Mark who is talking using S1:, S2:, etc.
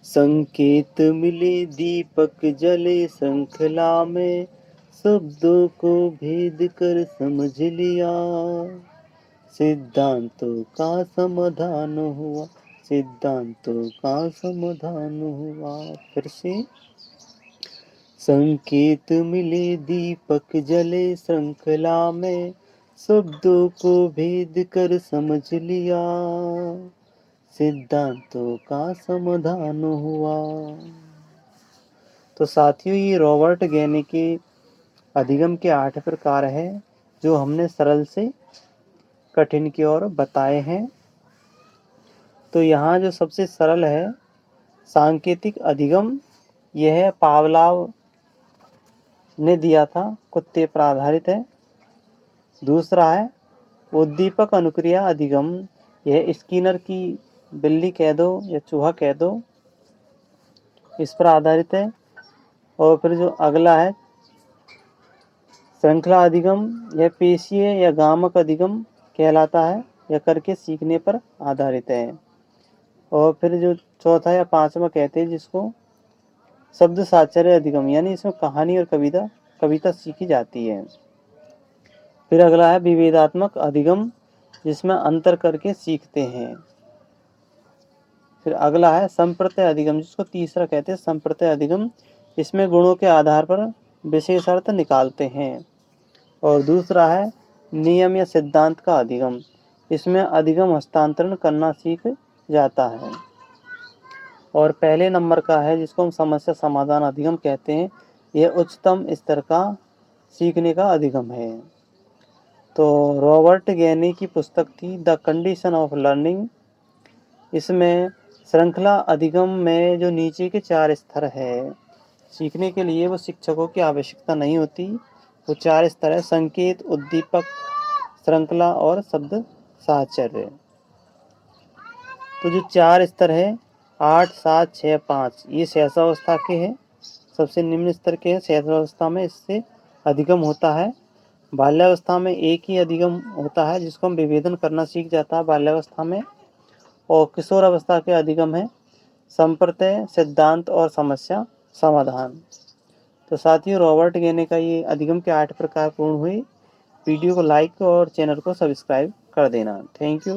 S1: संकेत मिले दीपक जले श्रृंखला में, शब्दों को भेद कर समझ लिया, सिद्धांतों का समाधान हुआ, सिद्धांतों का समाधान हुआ। फिर से। संकेत मिले दीपक जले श्रृंखला में, शब्दों को भेद कर समझ लिया, सिद्धांतों का समाधान हुआ। तो साथियों, ये रॉबर्ट गेने के अधिगम के 8 प्रकार है जो हमने सरल से कठिन की ओर बताए हैं। तो यहाँ जो सबसे सरल है सांकेतिक अधिगम, यह पावलाव ने दिया था, कुत्ते पर आधारित है। दूसरा है उद्दीपक अनुक्रिया अधिगम, यह स्किनर की बिल्ली कह दो या चूहा कह दो, इस पर आधारित है। और फिर जो अगला है श्रृंखला अधिगम, यह पेशीय या गामक अधिगम कहलाता है, यह करके सीखने पर आधारित है। और फिर जो चौथा या पांचवा कहते हैं जिसको शब्द साचर्य अधिगम, यानी इसमें कहानी और कविता सीखी जाती है। फिर अगला है विभेदात्मक अधिगम, जिसमें अंतर करके सीखते हैं। फिर अगला है संप्रत्यय अधिगम, जिसको तीसरा कहते हैं संप्रत्यय अधिगम, इसमें गुणों के आधार पर विशेष अर्थ निकालते हैं। और दूसरा है नियम या सिद्धांत का अधिगम, इसमें अधिगम हस्तांतरण करना सीख जाता है। और पहले नंबर का है जिसको हम समस्या समाधान अधिगम कहते हैं, यह उच्चतम स्तर का सीखने का अधिगम है। तो रॉबर्ट गेनी की पुस्तक थी द कंडीशन ऑफ लर्निंग, इसमें श्रृंखला अधिगम में जो नीचे के 4 स्तर है सीखने के लिए, वो शिक्षकों की आवश्यकता नहीं होती। वो 4 स्तर है संकेत, उद्दीपक, श्रृंखला और शब्द साहचर्य। तो जो 4 स्तर है 8, 7, 6, 5, ये सहसावस्था के हैं, सबसे निम्न स्तर के हैं। सहसावस्था में इससे अधिगम होता है। बाल्यावस्था में एक ही अधिगम होता है जिसको हम विभेदन करना सीख जाता है बाल्यावस्था में। और किशोर अवस्था के अधिगम है संप्रत्यय, सिद्धांत और समस्या समाधान। तो साथियों, रॉबर्ट गेने का ये अधिगम के 8 प्रकार पूर्ण हुए। वीडियो को लाइक और चैनल को सब्सक्राइब कर देना। Thank you.